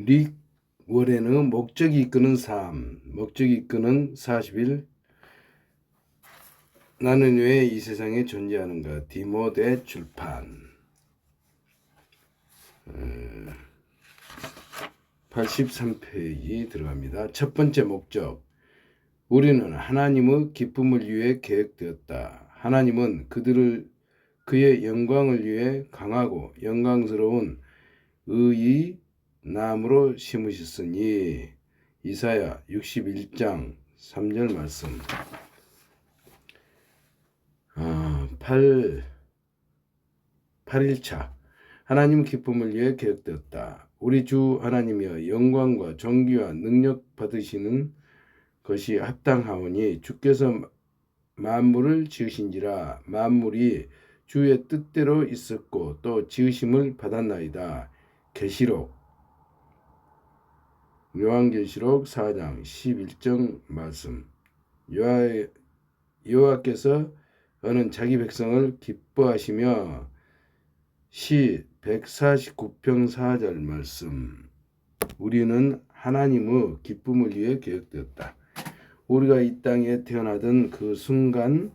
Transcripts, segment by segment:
릭 워렌의 목적이 이끄는 삶, 목적이 이끄는 40일. 나는 왜 이 세상에 존재하는가? 디모데 출판 83페이지 들어갑니다. 첫 번째 목적. 우리는 하나님의 기쁨을 위해 계획되었다. 하나님은 그의 영광을 위해 강하고 영광스러운 의의 나무로 심으셨으니. 이사야 61장 3절 말씀. 8일차 하나님 기쁨을 위해 계획되었다. 우리 주 하나님이여 영광과 존귀와 능력 받으시는 것이 합당하오니 주께서 만물을 지으신지라. 만물이 주의 뜻대로 있었고 또 지으심을 받았나이다. 요한계시록 4장 11절 말씀. 여호와께서 어는 자기 백성을 기뻐하시며. 시 149편 4절 말씀. 우리는 하나님의 기쁨을 위해 계획되었다. 우리가 이 땅에 태어나던 그 순간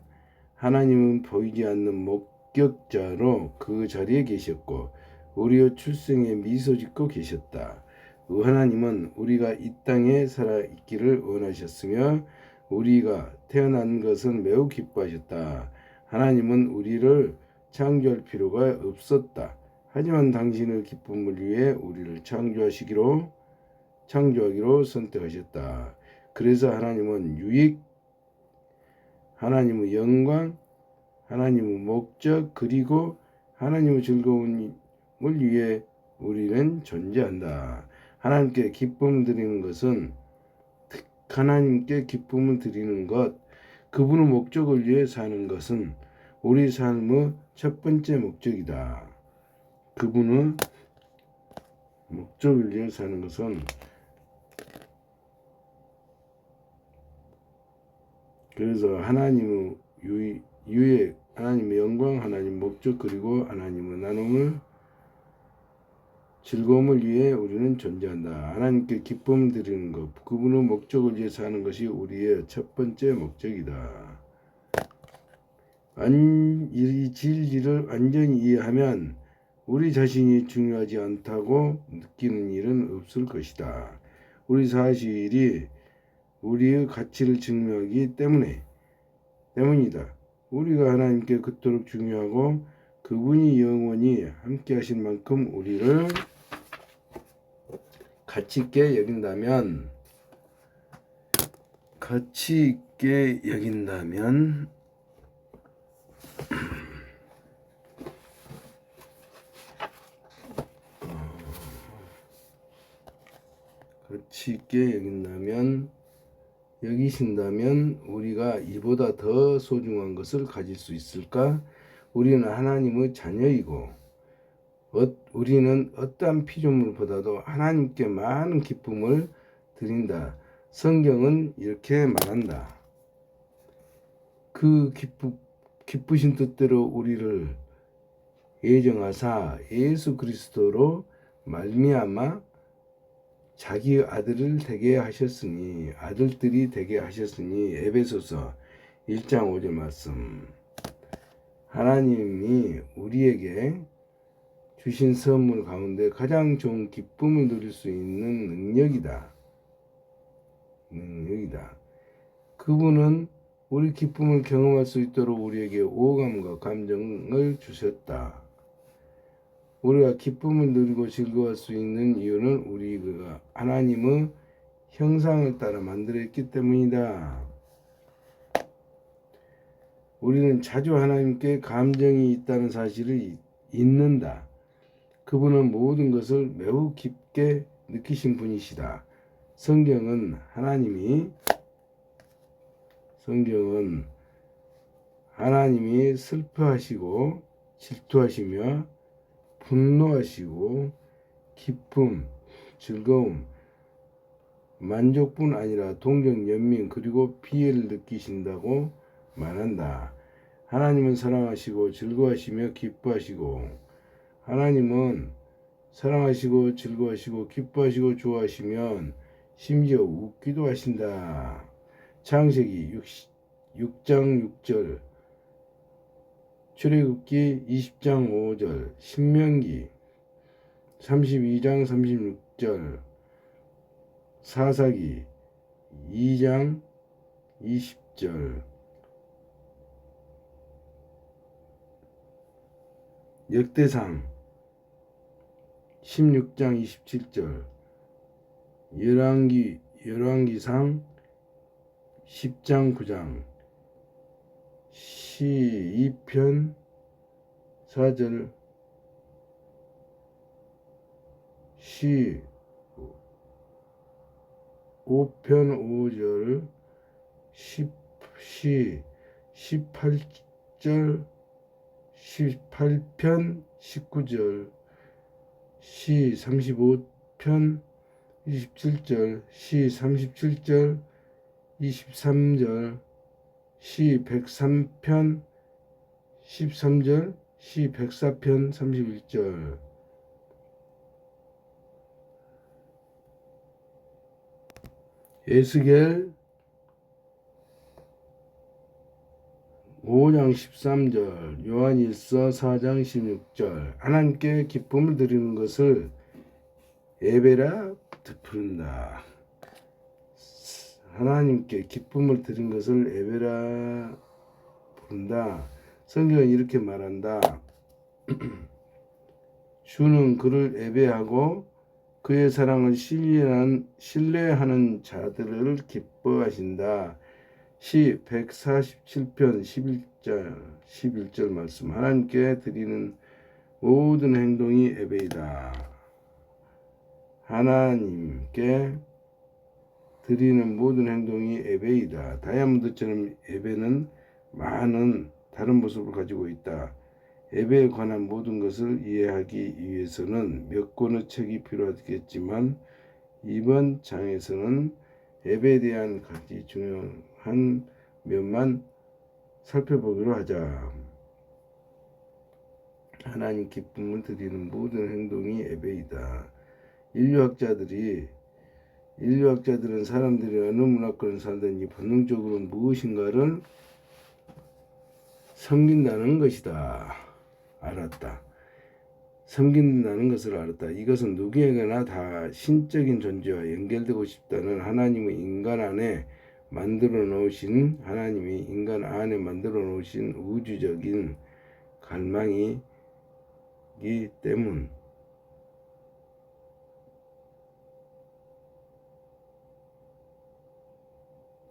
하나님은 보이지 않는 목격자로 그 자리에 계셨고 우리의 출생에 미소 짓고 계셨다. 하나님은 우리가 이 땅에 살아있기를 원하셨으며 우리가 태어난 것은 매우 기뻐하셨다. 하나님은 우리를 창조할 필요가 없었다. 하지만 당신의 기쁨을 위해 우리를 창조하기로 선택하셨다. 그래서 하나님은 유익, 하나님의 영광, 하나님의 목적, 그리고 하나님의 즐거움을 위해 우리는 존재한다. 하나님께 기쁨을 드리는 것, 그분의 목적을 위해 사는 것은 우리 삶의 첫 번째 목적이다. 그분의 목적을 위해 사는 것은, 그래서 하나님의 유익, 하나님의 영광, 하나님의 목적, 그리고 하나님의 나눔을 즐거움을 위해 우리는 존재한다. 하나님께 기쁨을 드리는 것, 그분의 목적을 위해 사는 것이 우리의 첫 번째 목적이다. 이 진리를 완전히 이해하면 우리 자신이 중요하지 않다고 느끼는 일은 없을 것이다. 우리 사실이 우리의 가치를 증명하기 때문이다. 우리가 하나님께 그토록 중요하고 그분이 영원히 함께 하실 만큼 우리를 가치 있게 여긴다면 여기신다면 우리가 이보다 더 소중한 것을 가질 수 있을까? 우리는 하나님의 자녀이고 우리는 어떠한 피조물보다도 하나님께 많은 기쁨을 드린다. 성경은 이렇게 말한다. 그 기쁘신 뜻대로 우리를 예정하사 예수 그리스도로 말미암아 자기 아들들이 되게 하셨으니 에베소서 1장 5절 말씀. 하나님이 우리에게 주신 선물 가운데 가장 좋은 기쁨을 누릴 수 있는 능력이다. 그분은 우리 기쁨을 경험할 수 있도록 우리에게 오감과 감정을 주셨다. 우리가 기쁨을 누리고 즐거워할 수 있는 이유는 우리가 하나님의 형상을 따라 만들어졌기 때문이다. 우리는 자주 하나님께 감정이 있다는 사실을 잊는다. 그분은 모든 것을 매우 깊게 느끼신 분이시다. 성경은 하나님이 슬퍼하시고 질투하시며 분노하시고 기쁨, 즐거움, 만족뿐 아니라 동정, 연민, 그리고 피해를 느끼신다고 말한다. 하나님은 사랑하시고 즐거워하시며 기뻐하시고 하나님은 사랑하시고 즐거워하시고 기뻐하시고 좋아하시면 심지어 웃기도 하신다. 창세기 6장 6절, 출애굽기 20장 5절, 신명기 32장 36절, 사사기 2장 20절, 역대상 16장 27절, 열왕기상 10장 9장, 시 2편 4절, 시 5편 5절, 시 18절, 18편 19절, 시 35편 27절, 시 37절 23절, 시 103편 13절, 시 104편 31절. 에스겔 5장 13절, 요한일서 4장 16절. 하나님께 기쁨을 드리는 것을 예배라 부른다. 하나님께 기쁨을 드린 것을 예배라 부른다. 성경은 이렇게 말한다. 주는 그를 예배하고 그의 사랑을 신뢰하는 자들을 기뻐하신다. 시 147편 11절 말씀. 하나님께 드리는 모든 행동이 예배이다. 하나님께 드리는 모든 행동이 예배이다. 다이아몬드처럼 예배는 많은 다른 모습을 가지고 있다. 예배에 관한 모든 것을 이해하기 위해서는 몇 권의 책이 필요하겠지만 이번 장에서는 예배에 대한 가장 중요한 면만 살펴보기로 하자. 하나님 기쁨을 드리는 모든 행동이 예배이다. 인류학자들은 사람들이 어느 문화권에 살든지 본능적으로 무엇인가를 섬긴다는 것이다. 알았다. 섬긴다는 것을 알았다. 이것은 누구에게나 다 신적인 존재와 연결되고 싶다는 하나님이 인간 안에 만들어 놓으신 우주적인 갈망이기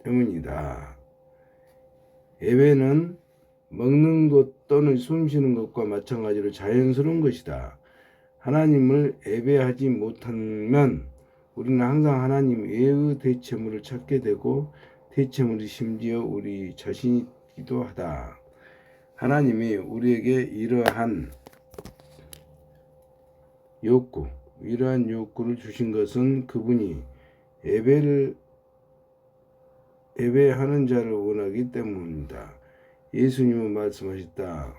때문이다. 예배는 먹는 것 또는 숨쉬는 것과 마찬가지로 자연스러운 것이다. 하나님을 예배하지 못하면 우리는 항상 하나님 외의 대체물을 찾게 되고 대체물이 심지어 우리 자신이기도 하다. 하나님이 우리에게 이러한 욕구를 주신 것은 그분이 예배하는 자를 원하기 때문이다. 예수님은 말씀하셨다.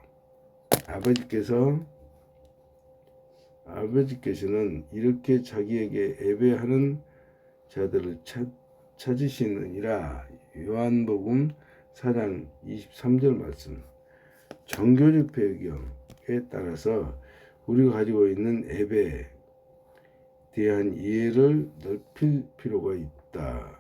아버지께서는 이렇게 자기에게 예배하는 자들을 찾으시느니라. 요한복음 4장 23절 말씀. 종교적 배경에 따라서 우리가 가지고 있는 예배에 대한 이해를 넓힐 필요가 있다.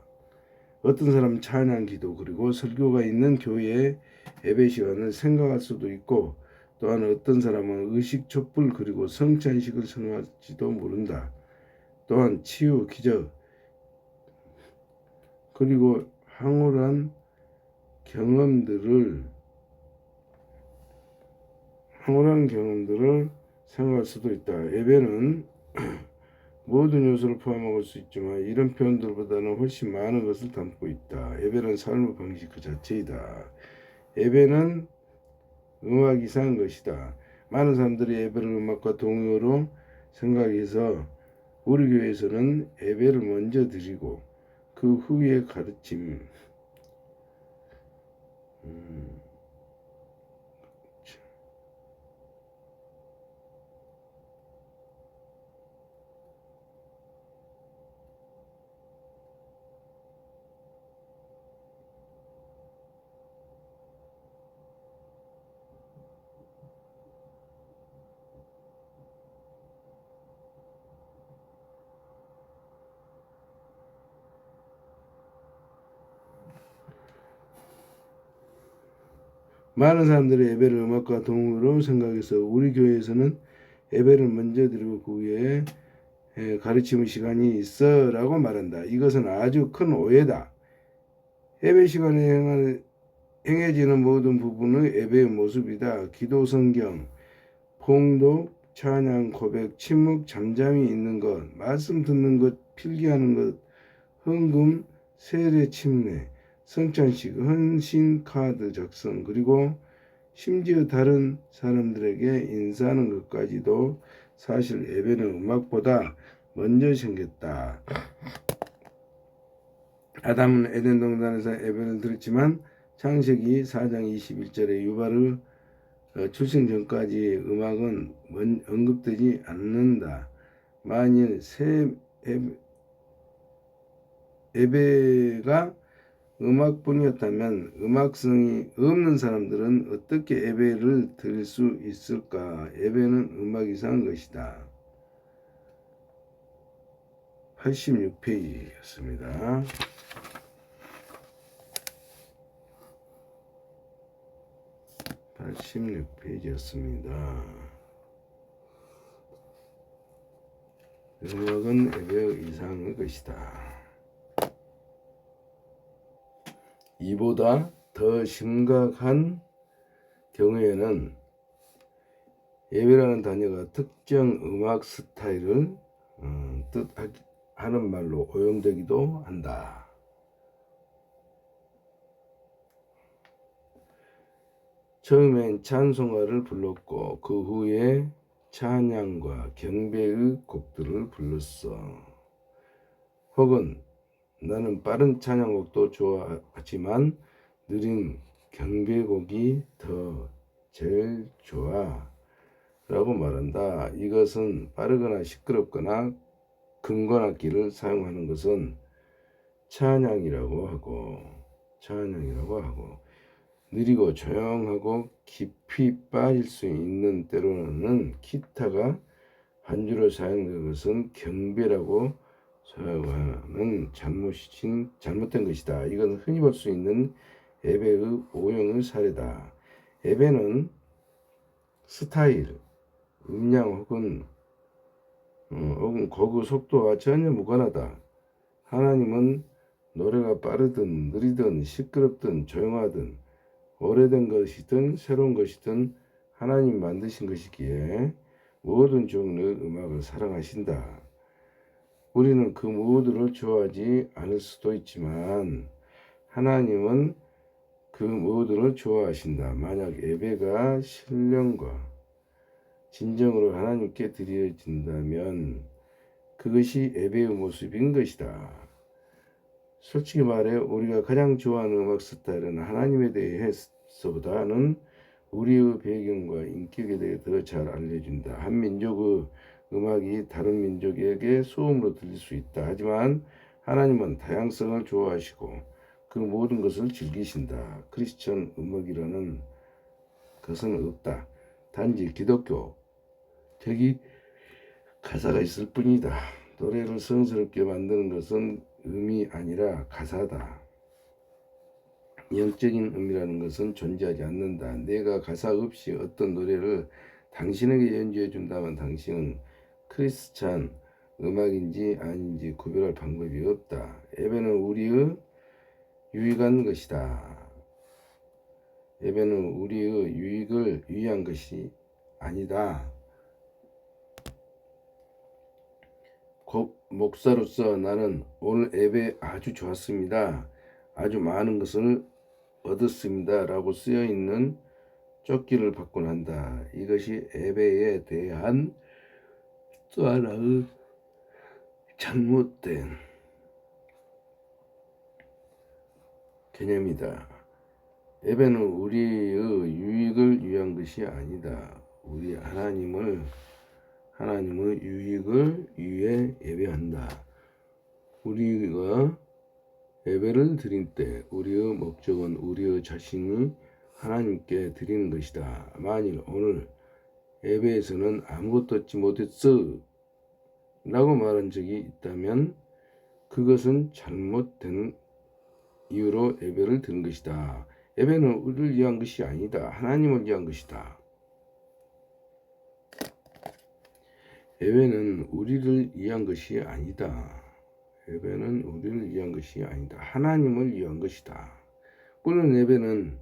어떤 사람은 찬양, 기도, 그리고 설교가 있는 교회의 예배 시간을 생각할 수도 있고, 또한 어떤 사람은 의식, 촛불, 그리고 성찬식을 선호할지도 모른다. 또한 치유, 기적, 그리고 황홀한 경험들을 생각할 수도 있다. 예배는 모든 요소를 포함할 수 있지만 이런 표현들보다는 훨씬 많은 것을 담고 있다. 예배는 삶의 방식 그 자체이다. 예배는 음악 이상한 것이다. 많은 사람들이 예배를 음악과 동요로 생각해서 우리 교회에서는 예배를 먼저 드리고 그 후에 가르침, 많은 사람들이 예배를 음악과 동으로 생각해서 우리 교회에서는 예배를 먼저 드리고 그 후에 가르침의 시간이 있어 라고 말한다. 이것은 아주 큰 오해다. 예배 시간에 행해지는 모든 부분의 예배의 모습이다. 기도, 성경, 봉독, 찬양, 고백, 침묵, 잠잠히 있는 것, 말씀 듣는 것, 필기하는 것, 헌금, 세례 침례, 성찬식, 헌신 카드 작성, 그리고 심지어 다른 사람들에게 인사하는 것까지도 사실 예배는 음악보다 먼저 생겼다. 아담은 에덴 동산에서 예배를 드렸지만 창세기 4장 21절에 유발의 출생 전까지 음악은 언급되지 않는다. 만일 새 예배가 음악뿐이었다면 음악성이 없는 사람들은 어떻게 예배를 드릴 수 있을까? 예배는 음악 이상한 것이다. 86페이지였습니다. 음악은 예배 이상의 것이다. 이보다 더 심각한 경우에는 예배라는 단어가 특정 음악 스타일을 뜻하는 말로 오용되기도 한다. 처음엔 찬송가를 불렀고 그 후에 찬양과 경배의 곡들을 불렀어. 혹은 나는 빠른 찬양곡도 좋아하지만 느린 경배곡이 더 제일 좋아 라고 말한다. 이것은 빠르거나 시끄럽거나 금관악기를 사용하는 것은 찬양이라고 하고 느리고 조용하고 깊이 빠질 수 있는 때로는 기타가 반주로 사용되는 것은 경배라고 사용하는 잘못된 것이다. 이건 흔히 볼 수 있는 예배의 오용의 사례다. 예배는 스타일, 음량 혹은 곡의 속도와 전혀 무관하다. 하나님은 노래가 빠르든 느리든 시끄럽든 조용하든 오래된 것이든 새로운 것이든 하나님 만드신 것이기에 모든 종류의 음악을 사랑하신다. 우리는 그 모두를 좋아하지 않을 수도 있지만 하나님은 그 모두를 좋아하신다. 만약 예배가 신령과 진정으로 하나님께 드려진다면 그것이 예배의 모습인 것이다. 솔직히 말해 우리가 가장 좋아하는 음악 스타일은 하나님에 대해서보다는 우리의 배경과 인격에 대해 더 잘 알려준다. 한 민족의 음악이 다른 민족에게 소음으로 들릴 수 있다. 하지만 하나님은 다양성을 좋아하시고 그 모든 것을 즐기신다. 크리스천 음악이라는 것은 없다. 단지 기독교 되기 가사가 있을 뿐이다. 노래를 성스럽게 만드는 것은 음이 아니라 가사다. 영적인 음이라는 것은 존재하지 않는다. 내가 가사 없이 어떤 노래를 당신에게 연주해 준다면 당신은 크리스찬 음악인지 아닌지 구별할 방법이 없다. 예배는 우리의 유익한 것이다. 예배는 우리의 유익을 위한 것이 아니다. 목사로서 나는 오늘 예배 아주 좋았습니다. 아주 많은 것을 얻었습니다. 라고 쓰여 있는 쪽지를 받곤 한다. 이것이 예배에 대한 또 하나의 잘못된 개념이다. 예배는 우리의 유익을 위한 것이 아니다. 우리 하나님의 유익을 위해 예배한다. 우리가 예배를 드릴 때 우리의 목적은 우리의 자신이 하나님께 드리는 것이다. 만일 오늘 예배에서는 아무것도 얻지 못했어 라고 말한 적이 있다면 그것은 잘못된 이유로 예배를 드린 것이다. 예배는 우리를 위한 것이 아니다. 하나님을 위한 것이다. 예배는 우리를 위한 것이 아니다. 예배는 우리를 위한 것이 아니다. 하나님을 위한 것이다. 물론 예배는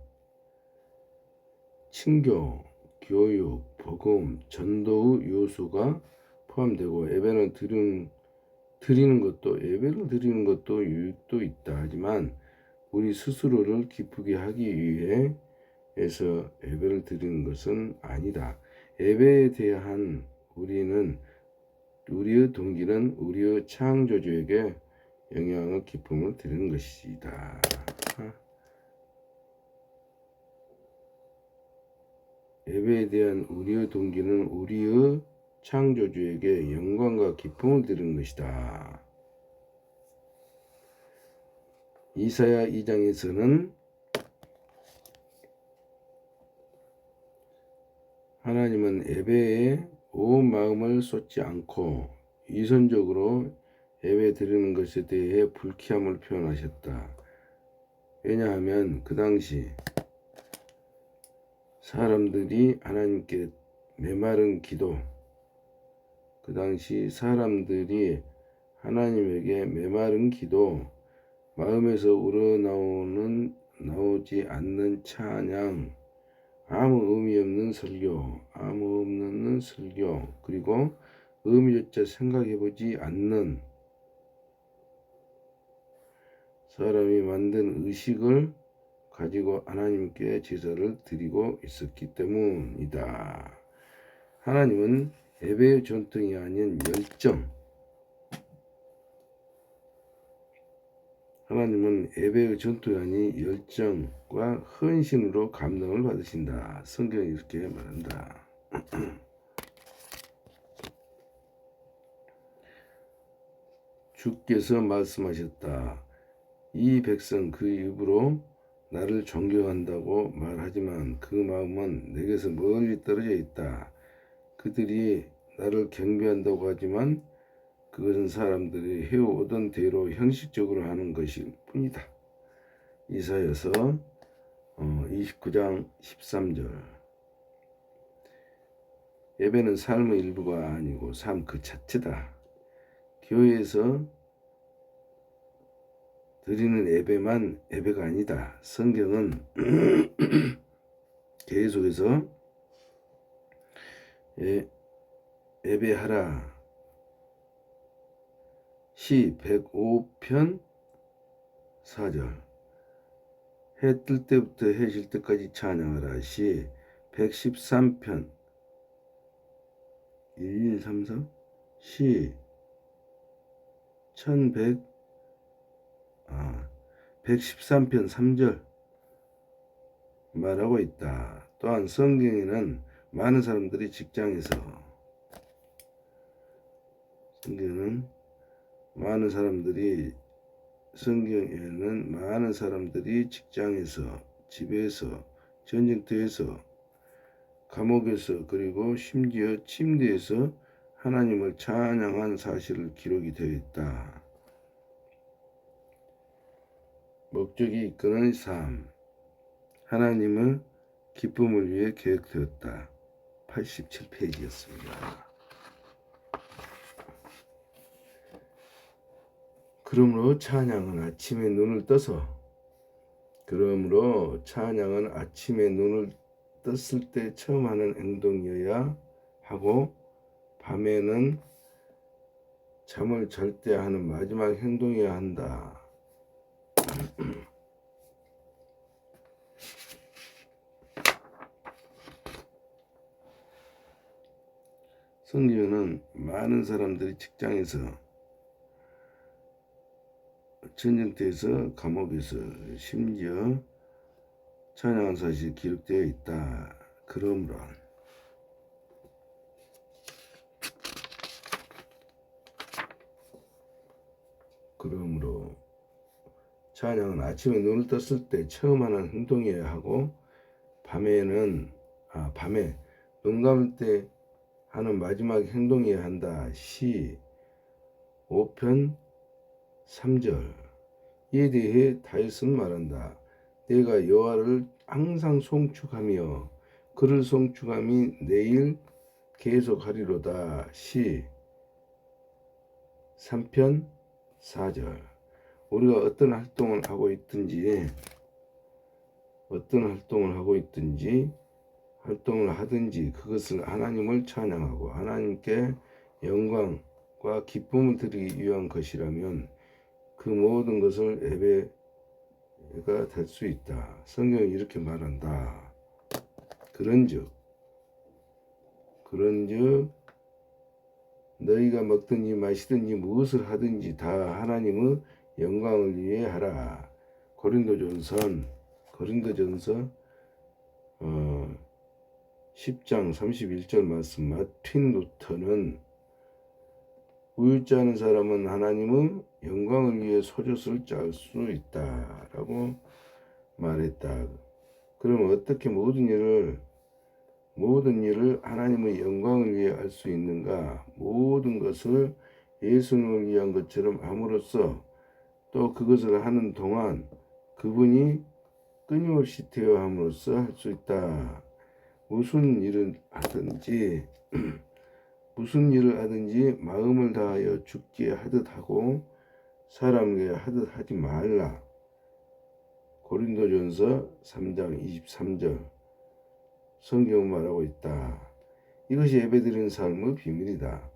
친교, 교육, 복음, 전도의 요소가 포함되고 예배를 드리는 것도 유익도 있다. 하지만 우리 스스로를 기쁘게 하기 위해서 예배를 드리는 것은 아니다. 예배에 대한 우리의 동기는 우리의 창조주에게 영향을 기쁨을 드리는 것이다. 예배에 대한 우리의 동기는 우리의 창조주에게 영광과 기쁨을 드리는 것이다. 이사야 2장에서는 하나님은 예배에 온 마음을 쏟지 않고 이선적으로 예배 드리는 것에 대해 불쾌함을 표현하셨다. 왜냐하면 그 당시 사람들이 하나님께 메마른 기도, 그 당시 사람들이 하나님에게 메마른 기도, 마음에서 나오지 않는 찬양, 아무 의미 없는 설교, 그리고 의미조차 생각해보지 않는 사람이 만든 의식을 가지고 하나님께 제사를 드리고 있었기 때문이다. 하나님은 예배의 전통이 아닌 열정, 하나님은 예배의 전통이 아닌 열정과 헌신으로 감동을 받으신다. 성경이 이렇게 말한다. 주께서 말씀하셨다. 이 백성 그 입으로 나를 존경한다고 말하지만 그 마음은 내게서 멀리 떨어져 있다. 그들이 나를 경배한다고 하지만 그것은 사람들이 해오던 대로 형식적으로 하는 것일 뿐이다. 이사야서 29장 13절. 예배는 삶의 일부가 아니고 삶 그 자체다. 교회에서 드리는 예배만 예배가 아니다. 성경은 계속해서 예배하라. 시 105편 4절. 해 뜰 때부터 해 질 때까지 찬양하라. 시 113편 1133. 시 113편 3절 말하고 있다. 또한 성경에는 많은 사람들이 직장에서 성경에는 많은 사람들이 직장에서, 집에서, 전쟁터에서, 감옥에서, 그리고 심지어 침대에서 하나님을 찬양한 사실을 기록이 되어 있다. 목적이 이끄는 삶, 하나님의 기쁨을 위해 계획되었다. 87페이지였습니다. 그러므로 찬양은 아침에 눈을 떴을 때 처음 하는 행동이어야 하고 밤에는 잠을 잘 때 하는 마지막 행동이어야 한다. 성경은 많은 사람들이 직장에서, 전쟁터에서, 감옥에서, 심지어 찬양한 사실이 기록되어 있다. 그러므로 찬양은 아침에 눈을 떴을 때 처음 하는 행동이어야 하고 밤에 눈 감을 때 하는 마지막 행동이어야 한다. 시 5편 3절. 이에 대해 다윗은 말한다. 내가 여호와를 항상 송축하며 그를 송축함이 내일 계속하리로다. 시 3편 4절. 우리가 어떤 활동을 하고 있든지 그것을 하나님을 찬양하고 하나님께 영광과 기쁨을 드리기 위한 것이라면 그 모든 것을 예배가 될 수 있다. 성경이 이렇게 말한다. 그런즉 너희가 먹든지 마시든지 무엇을 하든지 다 하나님의 영광을 위해 하라. 고린도전서 10장 31절 말씀. 마틴 루터는 우유짜는 사람은 하나님의 영광을 위해 소젖을 짤 수 있다라고 말했다. 그럼 어떻게 모든 일을 하나님의 영광을 위해 할 수 있는가? 모든 것을 예수님을 위한 것처럼 함으로써 또 그것을 하는 동안 그분이 끊임없이 대화함으로써 할 수 있다. 무슨 일을 하든지 마음을 다하여 죽게 하듯 하고 사람에게 하듯 하지 말라. 고린도전서 3장 23절. 성경은 말하고 있다. 이것이 예배드리는 삶의 비밀이다.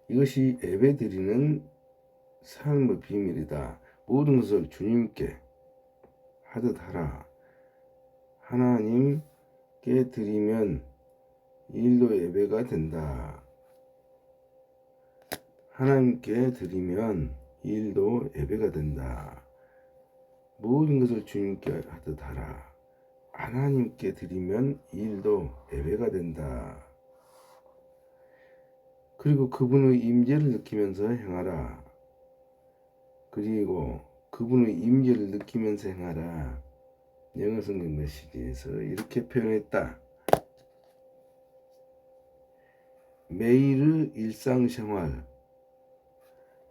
이것이 예배드리는 삶의 비밀이다. 모든 것을 주님께 하듯 하라. 하나님께 드리면 일도 예배가 된다. 하나님께 드리면 일도 예배가 된다. 모든 것을 주님께 하듯 하라. 하나님께 드리면 일도 예배가 된다. 그리고 그분의 임재를 느끼면서 행하라. 영어 성경 메시지에서 이렇게 표현했다. 매일의 일상생활,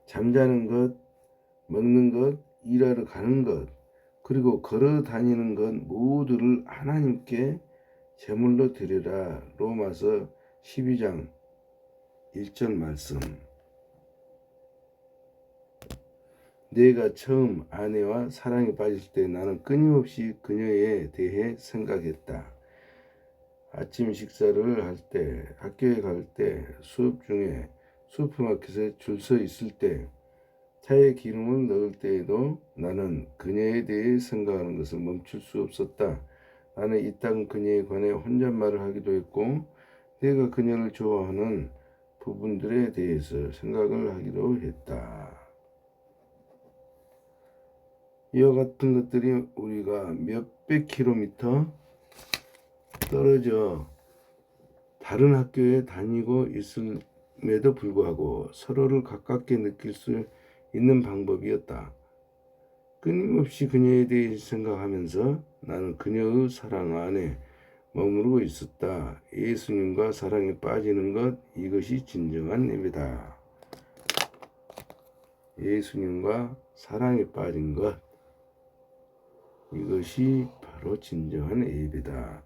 잠자는 것, 먹는 것, 일하러 가는 것, 그리고 걸어 다니는 것 모두를 하나님께 제물로 드리라. 로마서 12장 1절 말씀. 내가 처음 아내와 사랑에 빠질 때 나는 끊임없이 그녀에 대해 생각했다. 아침 식사를 할 때, 학교에 갈 때, 수업 중에, 슈퍼마켓에 줄 서 있을 때, 차에 기름을 넣을 때에도 나는 그녀에 대해 생각하는 것을 멈출 수 없었다. 나는 이 땅 그녀에 관해 혼잣말을 하기도 했고 내가 그녀를 좋아하는 부분들에 대해서 생각을 하기도 했다. 이와 같은 것들이 우리가 몇백 킬로미터 떨어져 다른 학교에 다니고 있음에도 불구하고 서로를 가깝게 느낄 수 있는 방법이었다. 끊임없이 그녀에 대해 생각하면서 나는 그녀의 사랑 안에 머무르고 있었다. 예수님과 사랑에 빠지는 것, 이것이 진정한 예배다. 예수님과 사랑에 빠진 것, 이것이 바로 진정한 예배다.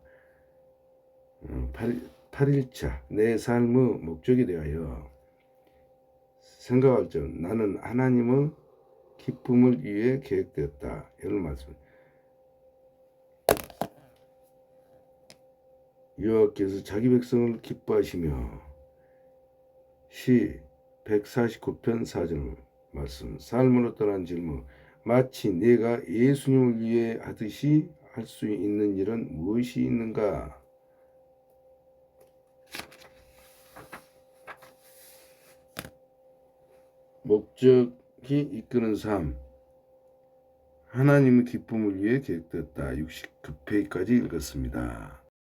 8일차 내 삶의 목적에 대하여 생각할 적, 나는 하나님의 기쁨을 위해 계획되었다. 이런 말씀. 여호와께서 자기 백성을 기뻐하시며 시 149편 4절 말씀. 삶으로 떠난 질문. 마치 내가 예수님을 위해 하듯이 할 수 있는 일은 무엇이 있는가? 목적이 이끄는 삶. 하나님의 기쁨을 위해 계획되었다. 69페이지까지 읽었습니다.